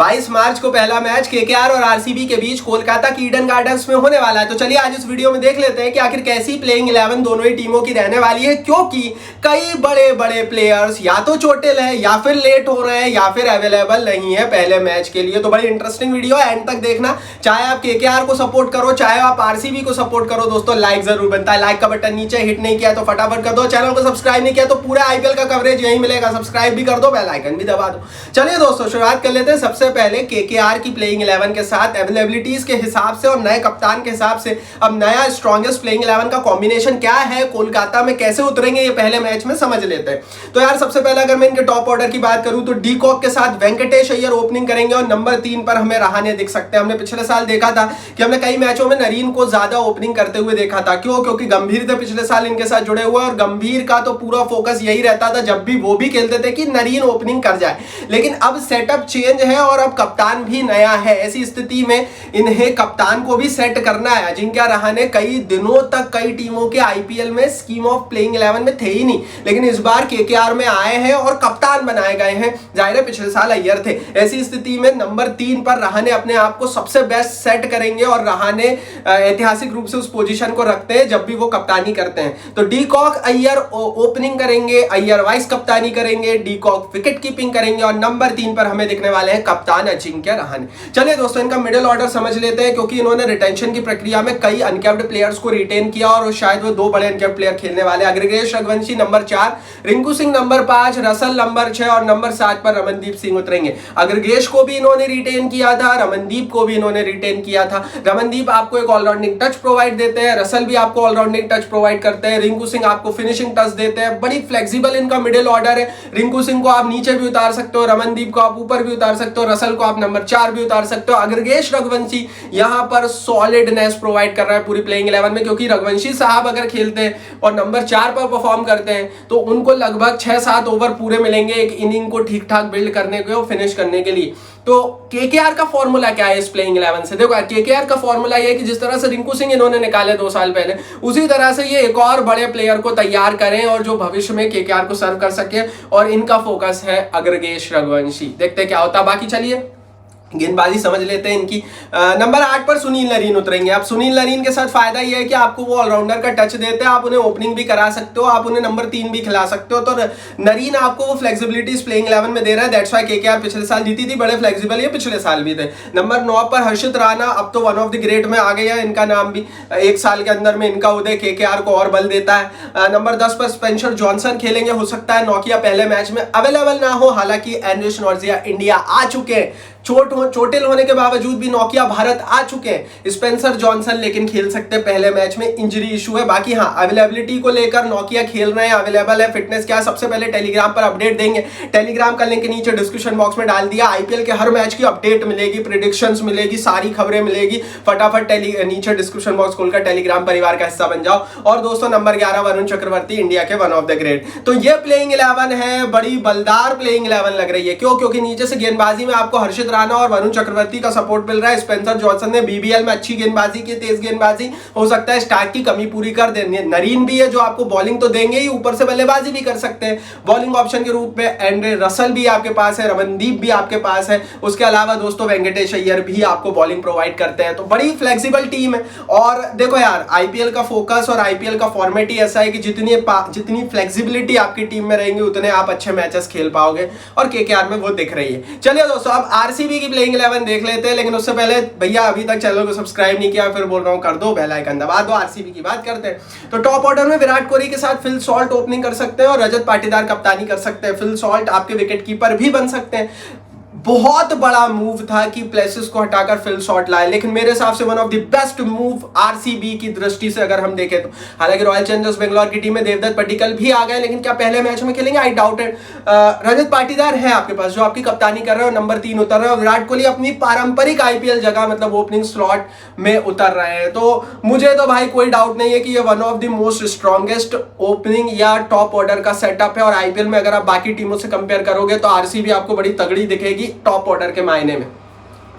22 मार्च को पहला match KKR और आरसीबी के बीच कोलकाता की ईडन गार्डन्स में होने वाला है। तो चलिए आज इस वीडियो में देख लेते हैं कि आखिर कैसी प्लेइंग 11 दोनों ही टीमों की रहने वाली है, क्योंकि कई बड़े बड़े प्लेयर्स या तो चोटिल है या फिर लेट हो रहे हैं या फिर अवेलेबल नहीं है पहले मैच के लिए। तो बड़ी इंटरेस्टिंग वीडियो है, एंड तक देखना। चाहे आप केकेआर को सपोर्ट करो चाहे आप आरसीबी को सपोर्ट करो, दोस्तों लाइक जरूर बनता है। लाइक का बटन नीचे हिट नहीं किया तो फटाफट कर दो, चैनल को सब्सक्राइब नहीं किया तो पूरा आईपीएल का कवरेज यही मिलेगा, सब्सक्राइब भी कर दो, बेल आइकन भी दबा दो। चलिए दोस्तों शुरुआत कर लेते हैं सबसे पहले केकेआर की प्लेइंग 11 के साथ अवेलेबिलिटीज के हिसाब से और नए कप्तान के हिसाब से। अब नया स्ट्रॉन्गेस्ट प्लेइंग 11 का कॉम्बिनेशन क्या है, कोलकाता में कैसे उतरेंगे ये पहले मैच में समझ लेते हैं। तो यार सबसे पहले अगर मैं इनके टॉप ऑर्डर की बात करूं तो डी कॉक के साथ वेंकटेश अय्यर ओपनिंग करेंगे और नंबर 3 पर हमें रहाणे दिख सकते हैं। हमने पिछले साल देखा था कि हमने कई मैचों में नरीन को ज्यादा ओपनिंग करते हुए देखा था। क्यों? क्योंकि गंभीर थे पिछले साल इनके साथ जुड़े हुए और गंभीर का तो पूरा फोकस यही रहता था जब भी वो भी खेलते थे कि नरीन ओपनिंग कर जाए। लेकिन अब सेटअप चेंज है और अब कप्तान भी नया है। ऐसी स्थिति में इन्हें कप्तान को भी सेट करना है। अजिंक्य रहाणे कई दिनों तक कई टीमों के आईपीएल में स्कीम ऑफ प्लेइंग 11 में थे ही नहीं, लेकिन इस बार केकेआर में आए हैं और कप्तान बनाए गए हैं। जाहिर है पिछले साल अय्यर थे। ऐसी स्थिति में नंबर 3 पर रहाणे अपने आप को सबसे बेस्ट सेट करेंगे और रहाणे ऐतिहासिक रूप से उस पोजीशन को रखते हैं जब भी वो कप्तानी करते हैं। तो डी कॉक अय्यर ओपनिंग करेंगे, अय्यर वाइस कप्तानी करेंगे, डी कॉक विकेट कीपिंग करेंगे और नंबर 3 पर हमें दिखने वाले हैं कप्तान अजिंक्य रहाणे। चलिए दोस्तों इनका मिडिल ऑर्डर समझ लेते हैं, क्योंकि इन्होंने रिटेंशन की प्रक्रिया में कई अनकैप्ड प्लेयर्स को रिटेन किया और शायद वो 2 बड़े अनकैप्ड प्लेयर खेलने वाले। Angkrish Raghuvanshi number 4, Rinku Singh number 5, Russell number 6 और नंबर 7 पर रमनदीप सिंह उतरेंगे। अग्रगेश को भी इन्होंने रिटेन किया था, रमनदीप को भी इन्होंने रिटेन किया था। रमनदीप आपको एक ऑलराउंडिंग टच प्रोवाइड देते हैं, रसल भी आपको ऑलराउंडिंग टच प्रोवाइड करते हैं, रिंकू सिंह आपको फिनिशिंग टच देते हैं। बड़ी फ्लेक्सिबल इनका मिडिल ऑर्डर है। रिंकू सिंह को आप नीचे भी उतार सकते हो, रमनदीप को आप ऊपर भी उतार सकते हो, रसल को आप नंबर 4 भी उतार सकते हो। अग्रगेश रघुवंशी यहां पर सॉलिडनेस प्रोवाइड कर रहा है पूरी प्लेइंग 11 में, क्योंकि रघुवंशी साहब अगर खेलते हैं और नंबर 4 पर परफॉर्म करते हैं तो उनको लगभग 6-7 ओवर पूरे मिलेंगे एक इनिंग को ठीक ठाक बिल्ड करने के और फिनिश करने के लिए। तो केकेआर का फॉर्मूला क्या है इस प्लेइंग 11 से? देखो केकेआर का फॉर्मूला ये है कि जिस तरह से रिंकू सिंह इन्होंने निकाले 2 साल पहले, उसी तरह से ये एक और बड़े प्लेयर को तैयार करें और जो भविष्य में केकेआर को सर्व कर सके, और इनका फोकस है अग्रगेश रघुवंशी। देखते हैं क्या होता है। बाकी चलिए गेंदबाजी समझ लेते हैं इनकी। नंबर 8 पर सुनील नरीन उतरेंगे। अब सुनील नरीन के साथ फायदा यह है कि आपको वो ऑलराउंडर का टच देते हैं, आप उन्हें ओपनिंग भी करा सकते हो, आप उन्हें नंबर 3 भी खिला सकते हो। तो नरीन आपको वो फ्लेक्सिबिलिटी प्लेइंग 11 में दे रहा है। दैट्स व्हाई केकेआर पिछले साल जीती थी, बड़े फ्लेक्सिबल ये पिछले साल भी थे। नंबर 9 पर हर्षित राणा, अब तो वन ऑफ द ग्रेट में आ गया है इनका नाम भी। 1 साल के अंदर में इनका उदय केकेआर को और बल देता है। नंबर 10 पर स्पेंसर जॉनसन खेलेंगे। हो सकता है नोकिया पहले मैच में अवेलेबल ना हो, हालांकि एंड्रिस नॉर्जिया इंडिया आ चुके हैं। चोटिल होने के बावजूद भी नोकिया भारत आ चुके हैं। स्पेंसर जॉनसन लेकिन खेल सकते हैं पहले मैच में, इंजरी इशू है। बाकी हाँ अवेलेबिलिटी को लेकर नोकिया खेल रहे हैं, अवेलेबल है। फिटनेस क्या है सबसे पहले टेलीग्राम पर अपडेट देंगे। टेलीग्राम का लिंक नीचे डिस्क्रिप्शन बॉक्स में डाल दिया। आईपीएल के हर मैच की अपडेट मिलेगी, प्रेडिक्शंस मिलेगी, सारी खबरें मिलेगी। फटाफट नीचे डिस्क्रिप्शन बॉक्स खोलकर टेलीग्राम परिवार का हिस्सा बन जाओ। और दोस्तों नंबर 11 वरुण चक्रवर्ती, इंडिया के वन ऑफ द ग्रेट। तो ये प्लेइंग 11 है, बड़ी बलदार प्लेइंग 11 लग रही है। क्यों? क्योंकि नीचे से गेंदबाजी में आपको हर्षित राणा और वरुण चक्रवर्ती का सपोर्ट मिल रहा है। स्पेंसर जॉनसन ने बीबीएल में अच्छी गेंदबाजी की, तेज गेंदबाजी, हो सकता है स्टार्ट की कमी पूरी कर दे। नरीन भी है जो आपको बॉलिंग तो देंगे ही, ऊपर से बल्लेबाजी भी कर सकते हैं बॉलिंग ऑप्शन के रूप में। एंड्रे रसल भी आपके पास है, रमनदीप भी आपके पास है। उसके अलावा दोस्तों वेंकटेश अय्यर भी आपको बॉलिंग प्रोवाइड करते हैं। तो बड़ी फ्लेक्सिबल टीम है। और देखो यार आईपीएल का फोकस और आईपीएल का फॉर्मेट ही ऐसा है कि जितनी फ्लेक्सिबिलिटी आपकी टीम में रहेंगी उतने आप अच्छे मैचेस खेल पाओगे, और केकेआर में वो दिख रही है। चलिए दोस्तों अब आरसीबी की प्लेइंग 11 देख लेते हैं, लेकिन उससे पहले भैया अभी तक चैनल को सब्सक्राइब नहीं किया, फिर बोल रहा हूं कर दो, बेल आइकन दबा दो। आरसीबी की बात करते हैं तो टॉप ऑर्डर में विराट कोहली के साथ फिल सॉल्ट ओपनिंग कर सकते हैं और रजत पाटीदार कप्तानी कर सकते हैं। फिल सॉल्ट आपके विकेट कीपर भी बन सकते हैं। बहुत बड़ा मूव था कि प्लेसिस को हटाकर फिल सॉल्ट लाए, लेकिन मेरे हिसाब से one of the best move RCB की दृष्टि से अगर हम देखें तो। हालांकि रॉयल चैलेंजर्स बेंगलोर की टीम में देवदत्त पड्डीकल भी आ गए, लेकिन क्या पहले मैच में खेलेंगे? I doubt it. Rajat Patidar है आपके पास जो आपकी कप्तानी कर रहे हो, नंबर 3 उतर रहे हो। विराट कोहली अपनी पारंपरिक आईपीएल जगह मतलब ओपनिंग स्लॉट में उतर रहे हैं। तो मुझे तो भाई कोई डाउट नहीं है कि ये one of the most strongest opening या टॉप ऑर्डर का सेटअप है। और आईपीएल में अगर आप बाकी टीमों से कंपेयर करोगे तो आरसीबी आपको बड़ी तगड़ी दिखेगी टॉप ऑर्डर के मायने में।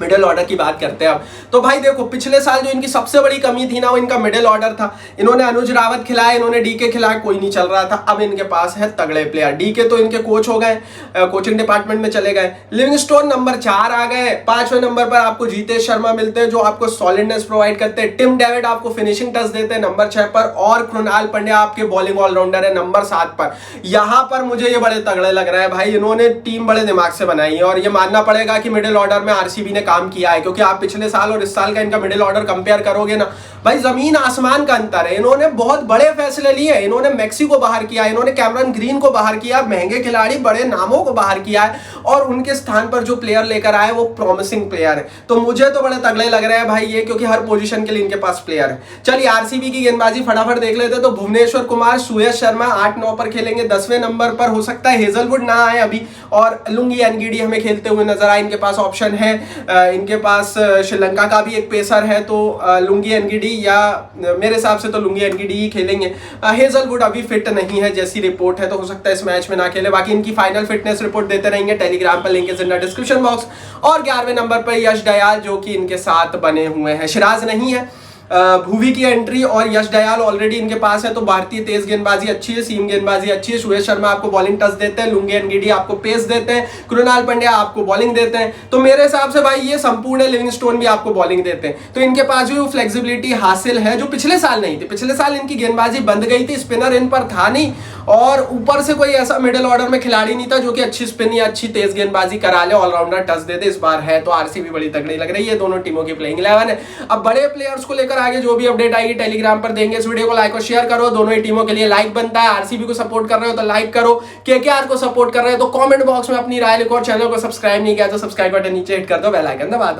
मिडिल ऑर्डर की बात करते हैं अब। तो भाई देखो, पिछले साल जो इनकी सबसे बड़ी कमी थी ना, वो इनका मिडिल ऑर्डर था। इन्होंने अनुज रावत खिलाया, इन्होंने डीके खिलाया, कोई नहीं चल रहा था। अब इनके पास है तगड़े प्लेयर। डीके तो इनके कोच हो गए, कोचिंग डिपार्टमेंट में चले गए। लिविंगस्टोन नंबर 4 आ गए। 5वें नंबर पर आपको जीतेश शर्मा मिलते हैं, जो आपको सॉलिडनेस प्रोवाइड करते हैं। टिम डेविड आपको फिनिशिंग टच देते हैं नंबर 6 पर। और कृणाल पंड्या आपके बॉलिंग ऑलराउंडर है नंबर 7 पर। यहां पर मुझे ये बड़े तगड़े लग रहा है भाई। इन्होंने टीम बड़े दिमाग से बनाई है, और ये मानना पड़ेगा कि मिडिल ऑर्डर में आरसीबी ने काम किया है। क्योंकि आप पिछले साल और इस साल का इनका मिडिल ऑर्डर कंपेयर करोगे ना भाई, जमीन आसमान का अंतर है। इन्होंने बहुत बड़े फैसले लिए। इन्होंने मैक्सी को बाहर किया, इन्होंने कैमरन ग्रीन को बाहर किया, महंगे खिलाड़ी बड़े नामों को बाहर किया है, और उनके स्थान पर जो प्लेयर लेकर आए वो प्रॉमिसिंग प्लेयर है। तो मुझे तो बड़े तगड़े लग रहे हैं भाई ये, क्योंकि हर पोजीशन के लिए इनके पास प्लेयर है। चलिए आरसीबी की गेंदबाजी फटाफट देख लेते हैं। तो भुवनेश्वर कुमार, सुयश शर्मा 8-9 पर खेलेंगे। 10वें नंबर पर हो सकता है हेजलवुड ना आए अभी, और लुंगी एनगिडी हमें खेलते हुए नजर आए। इनके पास ऑप्शन है, इनके पास श्रीलंका का भी एक पेसर है, तो लुंगी एनगिडी, या मेरे हिसाब से तो लुंगी एनगिडी ही खेलेंगे। हेजलवुड अभी फिट नहीं है जैसी रिपोर्ट है, तो हो सकता है इस मैच में ना खेले। बाकी इनकी फाइनल फिटनेस रिपोर्ट देते रहेंगे, टेलीग्राम पर लिंक है डिस्क्रिप्शन बॉक्स। और 11वें नंबर पर यश दयाल, जो कि इनके साथ बने हुए हैं। सिराज नहीं है, भुवी की एंट्री और यश दयाल ऑलरेडी इनके पास है। तो भारतीय तेज गेंदबाजी अच्छी है, सीम गेंदबाजी अच्छी है। सुयश शर्मा आपको बॉलिंग टच देते हैं, लुंगी एनगिडी आपको पेस देते हैं, कृणाल पंड्या आपको बॉलिंग देते हैं। तो मेरे हिसाब से भाई ये संपूर्ण है। लिविंगस्टोन भी आपको बॉलिंग देते हैं। तो इनके पास भी वो फ्लेक्सिबिलिटी हासिल है जो पिछले साल नहीं थी। पिछले साल इनकी गेंदबाजी बंद गई थी, स्पिनर इन पर था नहीं, और ऊपर से कोई ऐसा मिडिल ऑर्डर में खिलाड़ी नहीं था जो कि अच्छी स्पिन या अच्छी तेज गेंदबाजी करा ले, ऑलराउंडर टच दे दे। इस बार है, तो आरसीबी बड़ी तगड़ी लग रही है। दोनों टीमों की प्लेइंग 11 है। अब बड़े प्लेयर्स को लेकर आगे जो भी अपडेट आएगी टेलीग्राम पर देंगे। इस वीडियो को लाइक और शेयर करो, दोनों ही टीमों के लिए लाइक बनता है। आरसीबी को सपोर्ट कर रहे हो तो लाइक करो, केकेआर को सपोर्ट कर रहे हो तो कमेंट बॉक्स में अपनी राय लिखो, और चैनल को सब्सक्राइब नहीं किया तो सब्सक्राइब बटन नीचे हिट कर दो, बेल आइकन दबा दो।